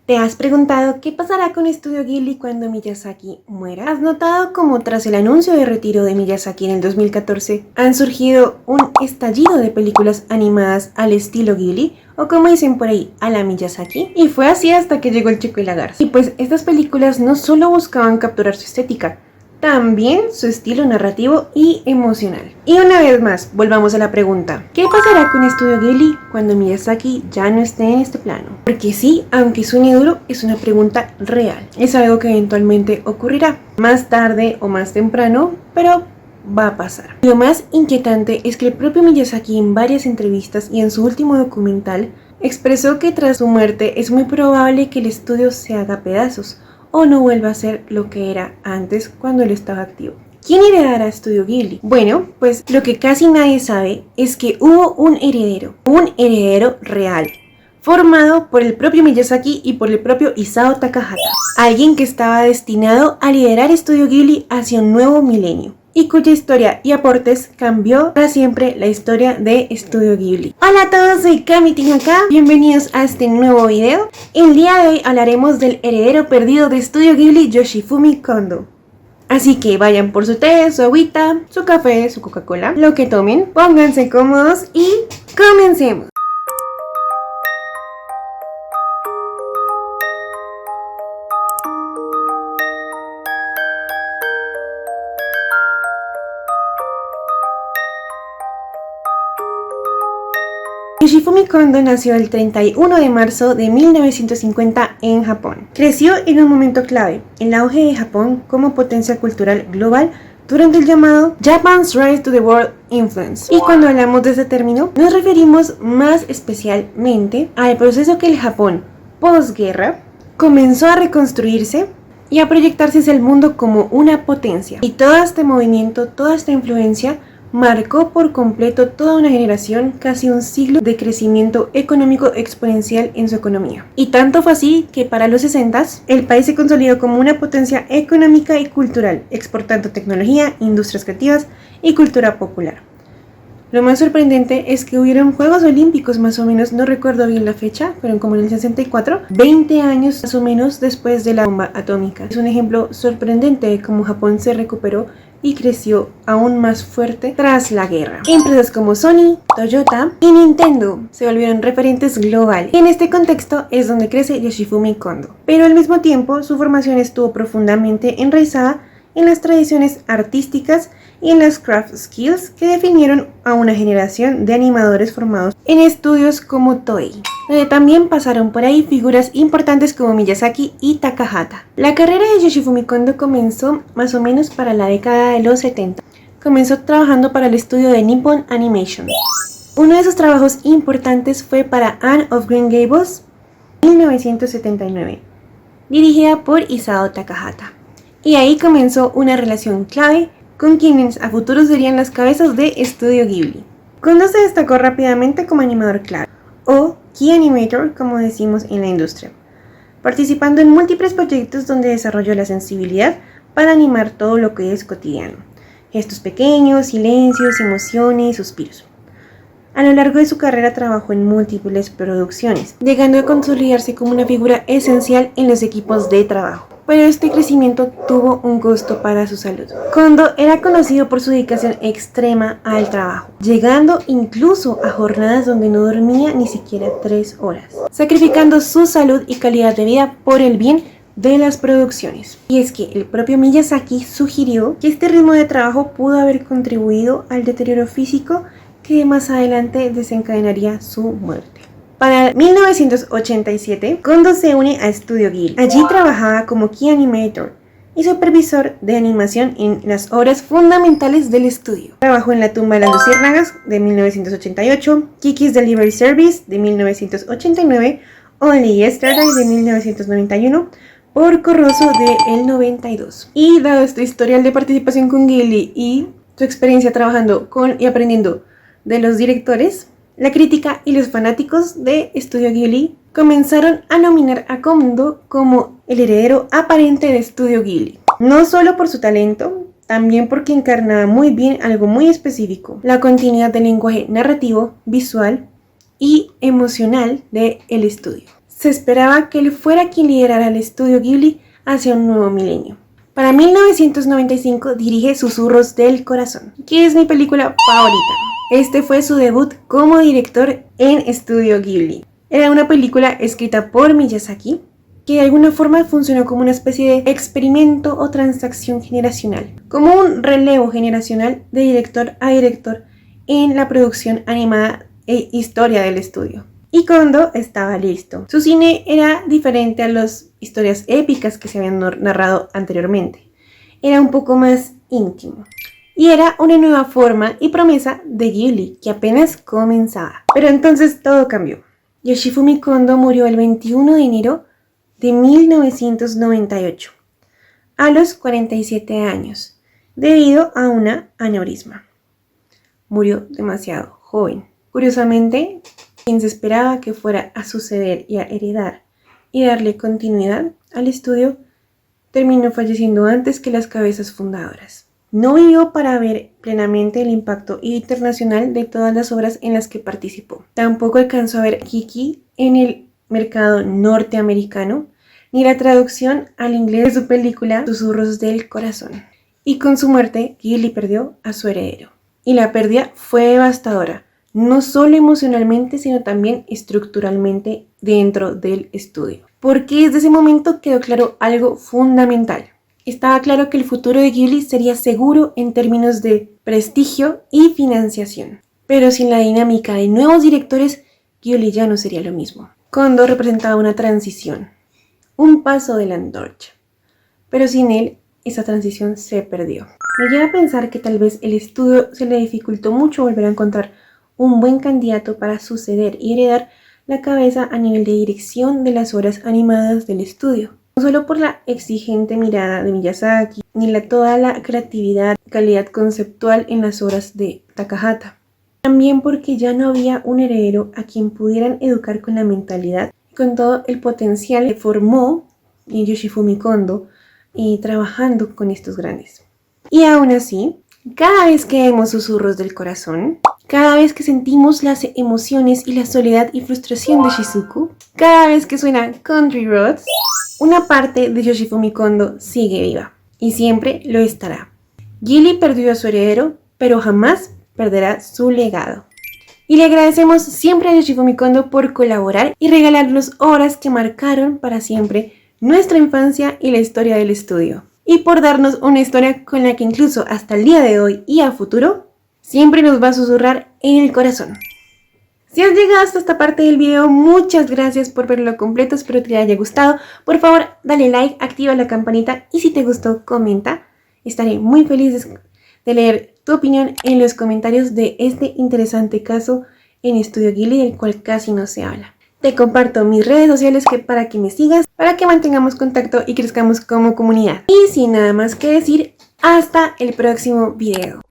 ¿Te has preguntado qué pasará con Estudio Ghibli cuando Miyazaki muera? ¿Has notado cómo tras el anuncio de retiro de Miyazaki en el 2014 han surgido un estallido de películas animadas al estilo Ghibli? O como dicen por ahí, a la Miyazaki. Y fue así hasta que llegó El Chico y la Garza. Y pues estas películas no solo buscaban capturar su estética, también su estilo narrativo y emocional. Y una vez más, volvamos a la pregunta: ¿qué pasará con Estudio Ghibli cuando Miyazaki ya no esté en este plano? Porque sí, aunque suene duro, es una pregunta real. Es algo que eventualmente ocurrirá, más tarde o más temprano, pero va a pasar. Lo más inquietante es que el propio Miyazaki en varias entrevistas y en su último documental expresó que tras su muerte es muy probable que el estudio se haga pedazos o no vuelva a ser lo que era antes cuando él estaba activo. ¿Quién heredará Estudio Ghibli? Bueno, pues lo que casi nadie sabe es que hubo un heredero real, formado por el propio Miyazaki y por el propio Isao Takahata, alguien que estaba destinado a liderar Estudio Ghibli hacia un nuevo milenio, y cuya historia y aportes cambió para siempre la historia de Estudio Ghibli. Hola a todos, soy Cami acá, bienvenidos a este nuevo video. El día de hoy hablaremos del heredero perdido de Estudio Ghibli, Yoshifumi Kondo. Así que vayan por su té, su agüita, su café, su Coca-Cola, lo que tomen, pónganse cómodos y comencemos. Yoshifumi Kondo nació el 31 de marzo de 1950 en Japón. Creció en un momento clave, el auge de Japón como potencia cultural global durante el llamado Japan's Rise to the World Influence. Y cuando hablamos de ese término, nos referimos más especialmente al proceso que el Japón posguerra comenzó a reconstruirse y a proyectarse hacia el mundo como una potencia. Y todo este movimiento, toda esta influencia marcó por completo toda una generación, casi un siglo de crecimiento económico exponencial en su economía. Y tanto fue así que para los 60s el país se consolidó como una potencia económica y cultural, exportando tecnología, industrias creativas y cultura popular. Lo más sorprendente es que hubieron Juegos Olímpicos más o menos, no recuerdo bien la fecha, fueron como en el 64, 20 años más o menos después de la bomba atómica. Es un ejemplo sorprendente de cómo Japón se recuperó y creció aún más fuerte tras la guerra. Empresas como Sony, Toyota y Nintendo se volvieron referentes globales. Y en este contexto es donde crece Yoshifumi Kondo. Pero al mismo tiempo su formación estuvo profundamente enraizada en las tradiciones artísticas y en las craft skills que definieron a una generación de animadores formados en estudios como Toei, donde también pasaron por ahí figuras importantes como Miyazaki y Takahata. La carrera de Yoshifumi Kondo comenzó más o menos para la década de los 70. Comenzó trabajando para el estudio de Nippon Animation. Uno de sus trabajos importantes fue para Anne of Green Gables, 1979, dirigida por Isao Takahata. Y ahí comenzó una relación clave con quienes a futuro serían las cabezas de Estudio Ghibli. Kondo se destacó rápidamente como animador clave, o Key Animator como decimos en la industria, participando en múltiples proyectos donde desarrolló la sensibilidad para animar todo lo que es cotidiano, gestos pequeños, silencios, emociones, suspiros. A lo largo de su carrera trabajó en múltiples producciones, llegando a consolidarse como una figura esencial en los equipos de trabajo. Pero este crecimiento tuvo un costo para su salud. Kondo era conocido por su dedicación extrema al trabajo, llegando incluso a jornadas donde no dormía ni siquiera 3 horas, sacrificando su salud y calidad de vida por el bien de las producciones. Y es que el propio Miyazaki sugirió que este ritmo de trabajo pudo haber contribuido al deterioro físico que más adelante desencadenaría su muerte. Para 1987, Kondo se une a Estudio Ghibli. Allí trabajaba como Key Animator y supervisor de animación en las obras fundamentales del estudio. Trabajó en La tumba de las luciérnagas de 1988, Kiki's Delivery Service de 1989, Only Yesterday de 1991, Porco Rosso de el 92. Y dado este historial de participación con Ghibli y su experiencia trabajando con y aprendiendo de los directores, la crítica y los fanáticos de Estudio Ghibli comenzaron a nominar a Kondo como el heredero aparente de Estudio Ghibli. No solo por su talento, también porque encarnaba muy bien algo muy específico: la continuidad del lenguaje narrativo, visual y emocional del estudio. se esperaba que él fuera quien liderara el estudio Ghibli hacia un nuevo milenio. Para 1995 dirige Susurros del Corazón, que es mi película favorita. Este fue su debut como director en Estudio Ghibli. Era una película escrita por Miyazaki, que de alguna forma funcionó como una especie de experimento o transacción generacional, como un relevo generacional de director a director en la producción animada e historia del estudio. Y Kondo estaba listo. Su cine era diferente a las historias épicas que se habían narrado anteriormente. Era un poco más íntimo. Y era una nueva forma y promesa de Ghibli que apenas comenzaba. Pero entonces todo cambió. Yoshifumi Kondo murió el 21 de enero de 1998, a los 47 años, debido a una aneurisma. Murió demasiado joven. Curiosamente, quien se esperaba que fuera a suceder y a heredar y darle continuidad al estudio, terminó falleciendo antes que las cabezas fundadoras. No vivió para ver plenamente el impacto internacional de todas las obras en las que participó. Tampoco alcanzó a ver Kiki en el mercado norteamericano, ni la traducción al inglés de su película Susurros del Corazón. Y con su muerte, Ghibli perdió a su heredero. Y la pérdida fue devastadora, no solo emocionalmente, sino también estructuralmente dentro del estudio. Porque desde ese momento quedó claro algo fundamental. Estaba claro que el futuro de Ghibli sería seguro en términos de prestigio y financiación. Pero sin la dinámica de nuevos directores, Ghibli ya no sería lo mismo. Kondo representaba una transición, un paso de la antorcha. Pero sin él, esa transición se perdió. Me lleva a pensar que tal vez el estudio se le dificultó mucho volver a encontrar un buen candidato para suceder y heredar la cabeza a nivel de dirección de las obras animadas del estudio. No solo por la exigente mirada de Miyazaki, ni toda la creatividad y calidad conceptual en las obras de Takahata. También porque ya no había un heredero a quien pudieran educar con la mentalidad y con todo el potencial que formó Yoshifumi Kondo trabajando con estos grandes. Y aún así, cada vez que vemos Susurros del Corazón, cada vez que sentimos las emociones y la soledad y frustración de Shizuku, cada vez que suena Country Roads, una parte de Yoshifumi Kondo sigue viva y siempre lo estará. Ghibli perdió a su heredero, pero jamás perderá su legado. Y le agradecemos siempre a Yoshifumi Kondo por colaborar y regalarnos obras que marcaron para siempre nuestra infancia y la historia del estudio. Y por darnos una historia con la que incluso hasta el día de hoy y a futuro siempre nos va a susurrar en el corazón. Si has llegado hasta esta parte del video, muchas gracias por verlo completo, espero que te haya gustado. Por favor, dale like, activa la campanita y si te gustó, comenta. Estaré muy feliz de leer tu opinión en los comentarios de este interesante caso en Estudio Ghibli del cual casi no se habla. Te comparto mis redes sociales para que me sigas, para que mantengamos contacto y crezcamos como comunidad. Y sin nada más que decir, hasta el próximo video.